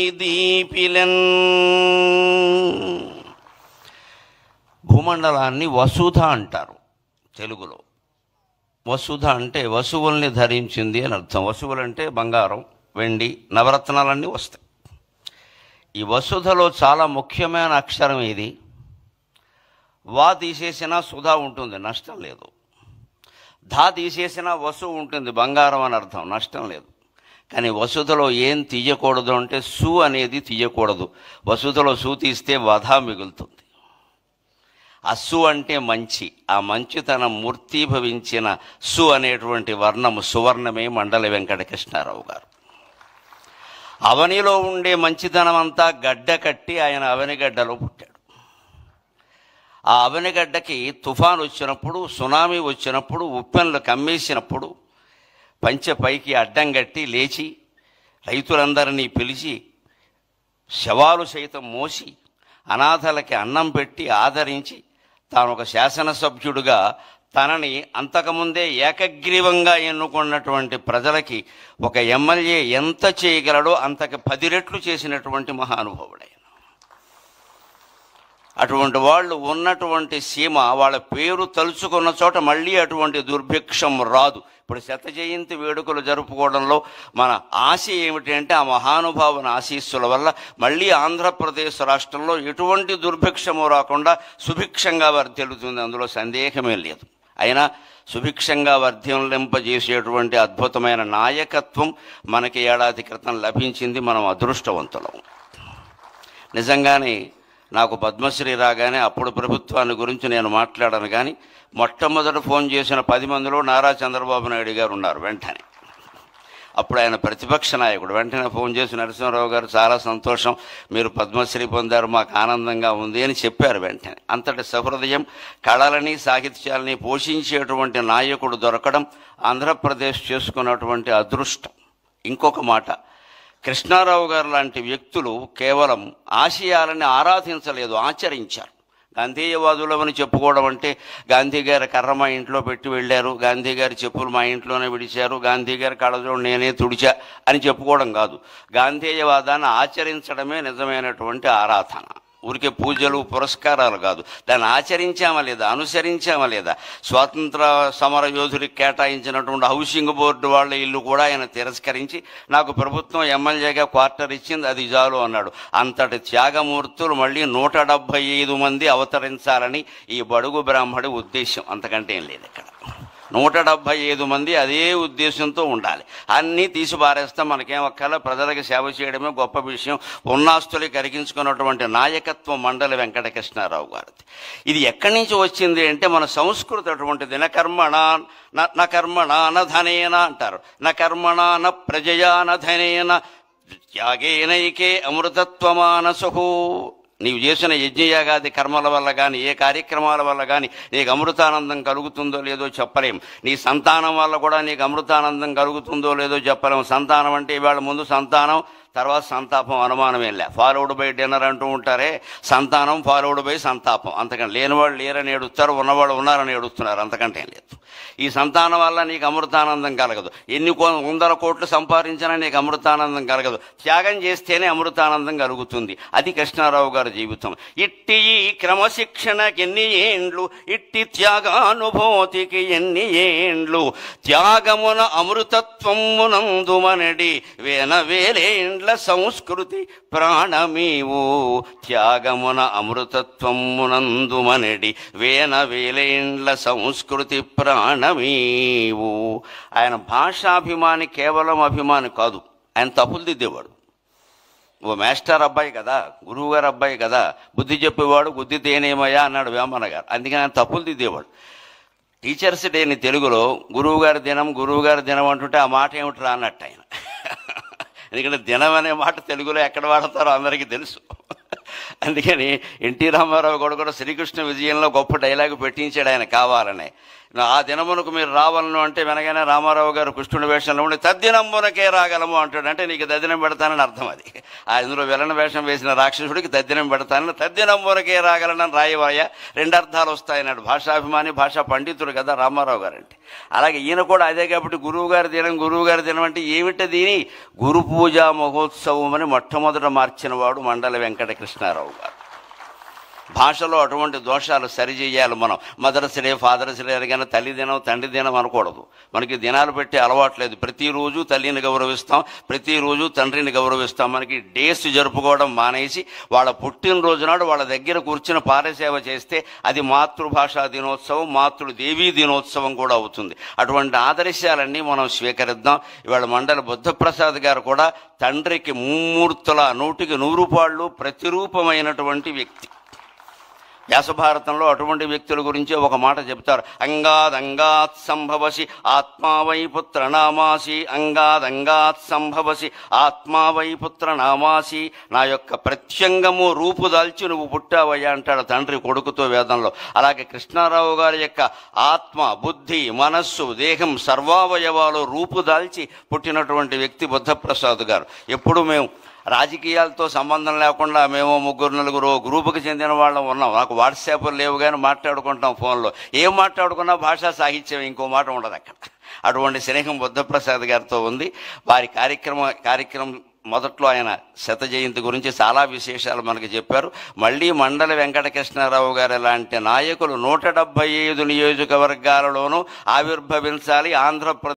దీపిలన్ భూమండలాన్ని వసుధ అంటారు తెలుగులో. వసుధ అంటే వసువుల్ని ధరించింది అని అర్థం. వసువులు అంటే బంగారం, వెండి, నవరత్నాలన్నీ వస్తాయి. ఈ వసుధలో చాలా ముఖ్యమైన అక్షరం ఇది. వా తీసేసినా సుధా ఉంటుంది, నష్టం లేదు. ధా తీసేసినా వసు ఉంటుంది, బంగారం అని అర్థం, నష్టం లేదు. కానీ వసుధలో ఏం తీయకూడదు అంటే సు అనేది తీయకూడదు. వసుధలో సు తీస్తే వధ మిగులుతుంది. అస్సు అంటే మంచి, ఆ మంచితనం మూర్తీభవించిన సు అనేటువంటి వర్ణము సువర్ణమే మండలి వెంకటకృష్ణారావు గారు. అవనిలో ఉండే మంచితనం అంతా గడ్డ కట్టి ఆయన అవనిగడ్డలో పుట్టాడు. ఆ అవనిగడ్డకి తుఫాను వచ్చినప్పుడు, సునామీ వచ్చినప్పుడు, ఉప్పెన్లు కమ్మేసినప్పుడు పంచె పైకి అడ్డం కట్టి లేచి రైతులందరినీ పిలిచి శవాలు సైతం మోసి అనాథలకి అన్నం పెట్టి ఆదరించి తాను ఒక శాసనసభ్యుడిగా తనని అంతకుముందే ఏకగ్రీవంగా ఎన్నుకున్నటువంటి ప్రజలకి ఒక ఎమ్మెల్యే ఎంత చేయగలడో అంతకు 10 రెట్లు చేసినటువంటి మహానుభావుడే. అటువంటి వాళ్ళు ఉన్నటువంటి సీమ, వాళ్ళ పేరు తలుచుకున్న చోట మళ్ళీ అటువంటి దుర్భిక్షం రాదు. ఇప్పుడు శత జయంతి వేడుకలు జరుపుకోవడంలో మన ఆశ ఏమిటి అంటే ఆ మహానుభావుని ఆశీస్సుల వల్ల మళ్ళీ ఆంధ్రప్రదేశ్ రాష్ట్రంలో ఎటువంటి దుర్భిక్షము రాకుండా సుభిక్షంగా వర్ధిల్లుతుంది, అందులో సందేహమే లేదు. అయినా సుభిక్షంగా వర్ధిల్లింపజేసేటువంటి అద్భుతమైన నాయకత్వం మనకి ఏడాది క్రితం లభించింది. మనం అదృష్టవంతులం. నిజంగానే నాకు పద్మశ్రీ రాగానే అప్పుడు ప్రభుత్వాన్ని గురించి నేను మాట్లాడాను. కానీ మొట్టమొదట ఫోన్ చేసిన 10 మందిలో నారా చంద్రబాబు నాయుడు గారు ఉన్నారు. వెంటనే అప్పుడు ఆయన ప్రతిపక్ష నాయకుడు. వెంటనే ఫోన్ చేసి నరసింహారావు గారు చాలా సంతోషం, మీరు పద్మశ్రీ పొందారు, మాకు ఆనందంగా ఉంది అని చెప్పారు. వెంటనే అంతటి సహృదయం, కళలని సాహిత్యాలని పోషించేటువంటి నాయకుడు దొరకడం ఆంధ్రప్రదేశ్ చేసుకున్నటువంటి అదృష్టం. ఇంకొక మాట, కృష్ణారావు గారు లాంటి వ్యక్తులు కేవలం ఆశయాలని ఆరాధించలేదు, ఆచరించారు. గాంధేయవాదులవని చెప్పుకోవడం అంటే గాంధీ గారి కర్ర మా ఇంట్లో పెట్టి వెళ్ళారు, గాంధీ గారి చెప్పులు మా ఇంట్లోనే విడిచారు, గాంధీ గారి కళ్ళజోడు నేనే తుడిచా అని చెప్పుకోవడం కాదు. గాంధేయవాదాన్ని ఆచరించడమే నిజమైనటువంటి ఆరాధన. ఊరికే పూజలు పురస్కారాలు కాదు, దాన్ని ఆచరించామా లేదా, అనుసరించామా లేదా. స్వాతంత్ర సమర యోధుడికి కేటాయించినటువంటి హౌసింగ్ బోర్డు వాళ్ళ ఇల్లు కూడా ఆయన తిరస్కరించి నాకు ప్రభుత్వం ఎమ్మెల్యేగా క్వార్టర్ ఇచ్చింది, అది చాలు అన్నాడు. అంతటి త్యాగమూర్తులు మళ్ళీ 175 మంది అవతరించాలని ఈ బడుగు బ్రాహ్మడి ఉద్దేశం, అంతకంటే ఏం లేదు. ఇక్కడ 175 మంది అదే ఉద్దేశంతో ఉండాలి. అన్నీ తీసి పారేస్తాం, మనకేం ఒక్కలా ప్రజలకు సేవ చేయడమే గొప్ప విషయం. ఉన్నాస్తులు కరిగించుకున్నటువంటి నాయకత్వం మండలి వెంకటకృష్ణారావు గారిది. ఇది ఎక్కడి నుంచి వచ్చింది అంటే మన సంస్కృతి అటువంటిది. న కర్మణ న ధనేన అంటారు, న కర్మణ న ప్రజయా న ధనేన త్యాగేనైకే అమృతత్వమానసు. నీవు చేసిన యజ్ఞయాగాది కర్మల వల్ల కానీ, ఏ కార్యక్రమాల వల్ల కానీ నీకు అమృతానందం కలుగుతుందో లేదో చెప్పలేం. నీ సంతానం వల్ల కూడా నీకు అమృతానందం కలుగుతుందో లేదో చెప్పలేం. సంతానం అంటే ఇవాళ ముందు సంతానం, తర్వాత సంతాపం, అనుమానమేం లే. ఫాలోడ్ బై డిన్నర్ అంటూ ఉంటారే, సంతానం ఫాలోడ్ బై సంతాపం. అంతకంటే లేనివాళ్ళు లేరని ఏడుస్తారు, ఉన్నవాళ్ళు ఉన్నారని ఏడుస్తున్నారు, అంతకంటే ఏం లేదు. ఈ సంతానం వల్ల నీకు అమృతానందం కలగదు. ఎన్ని 100 కోట్లు సంపాదించినా నీకు అమృతానందం కలగదు. త్యాగం చేస్తేనే అమృతానందం కలుగుతుంది. అది కృష్ణారావు గారి జీవితం. ఇట్టి ఈ క్రమశిక్షణకి ఎన్ని ఏండ్లు, ఇట్టి త్యాగానుభూతికి ఎన్ని ఏండ్లు, త్యాగమున అమృతత్వమునందుమనడి వేలేండ్ల సంస్కృతి ప్రాణమీవు, త్యాగమున అమృతత్వమునందుమనడి వేలేండ్ల సంస్కృతి ప్రాణమీవు. ఆయన భాషాభిమాని, కేవలం అభిమాని కాదు, ఆయన తప్పులు దిద్దేవాడు. ఓ మాస్టర్ అబ్బాయి కదా, గురువు గారు అబ్బాయి కదా, బుద్ధి చెప్పేవాడు, బుద్ధి తేనేమయ్యా అన్నాడు వేమన గారు. అందుకని ఆయన తప్పులు దిద్దేవాడు. టీచర్స్ డేని తెలుగులో గురువుగారి దినం అంటుంటే ఆ మాట ఏమిట్రా అన్నట్టు ఆయన. ఎందుకంటే దినం అనే మాట తెలుగులో ఎక్కడ వాడతారో అందరికీ తెలుసు. అందుకని ఎన్టీ రామారావు కూడా శ్రీకృష్ణ విజయంలో గొప్ప డైలాగు పెట్టించాడు ఆయన కావాలనే. ఆ దినమునకు మీరు రావాలను అంటే వెనగానే రామారావు గారు కృష్ణుడి వేషంలో ఉండి తద్దినంబునకే రాగలము అంటాడు. అంటే నీకు తద్దినం పెడతానని అర్థం. అది ఇందులో విలన వేషం వేసిన రాక్షసుడికి తద్దినం పెడతానని తద్దినంబునకే రాగలనని రాయవాయ, రెండు అర్థాలు వస్తాయన్నాడు. భాషాభిమాని, భాషా పండితుడు కదా రామారావు గారు అంటే. అలాగే ఈయన కూడా అదే కాబట్టి గురువుగారి దినం అంటే ఏమిటి దీని గురు పూజా మహోత్సవం అని మొట్టమొదట మార్చిన వాడు మండల వెంకట కృష్ణారావు గారు. భాషలో అటువంటి దోషాలు సరిచేయాలి మనం. మదర్స్ డే, ఫాదర్స్ డే అనగానే తల్లి దినం, తండ్రి దినం అనకూడదు. మనకి దినాలు పెట్టే అలవాట్లేదు. ప్రతిరోజు తల్లిని గౌరవిస్తాం, ప్రతిరోజు తండ్రిని గౌరవిస్తాం. మనకి డేస్ జరుపుకోవడం మానేసి వాళ్ళ పుట్టినరోజు నాడు వాళ్ళ దగ్గర కూర్చుని పారసేవ చేస్తే అది మాతృభాషా దినోత్సవం, మాతృదేవీ దినోత్సవం కూడా అవుతుంది. అటువంటి ఆదర్శాలన్నీ మనం స్వీకరిద్దాం. ఇవాళ మండలి బుద్ధప్రసాద్ గారు కూడా తండ్రికి ముమ్మూర్తుల 100కి 100 పాళ్ళు ప్రతిరూపమైనటువంటి వ్యక్తి. వ్యాసభారతంలో అటువంటి వ్యక్తుల గురించి ఒక మాట చెప్తారు. అంగాద్ సంభవసి ఆత్మావై పుత్ర నామాసి, అంగాద్ సంభవసి ఆత్మావై పుత్ర నామాసి. నా యొక్క ప్రత్యంగము రూపుదాల్చి నువ్వు పుట్టావయ్యా అంటాడు తండ్రి కొడుకుతో వేదంలో. అలాగే కృష్ణారావు గారి యొక్క ఆత్మ, బుద్ధి, మనస్సు, దేహం సర్వావయవాలు రూపుదాల్చి పుట్టినటువంటి వ్యక్తి బుద్ధప్రసాద్ గారు. ఎప్పుడు మేము రాజకీయాలతో సంబంధం లేకుండా మేము 3-4 గ్రూపుకి చెందిన వాళ్ళం ఉన్నాం. నాకు వాట్సాప్లు లేవు కానీ మాట్లాడుకుంటాం ఫోన్లో. ఏం మాట్లాడుకున్నా భాషా సాహిత్యం, ఇంకో మాట ఉండదు అక్కడ. అటువంటి స్నేహం బుద్ధప్రసాద్ గారితో ఉంది. వారి కార్యక్రమం మొదట్లో ఆయన శత జయంతి గురించి చాలా విశేషాలు మనకి చెప్పారు. మళ్ళీ మండలి వెంకటకృష్ణారావు గారు లాంటి నాయకులు 175 నియోజకవర్గాలలోనూ ఆవిర్భవించాలి. ఆంధ్రప్రదేశ్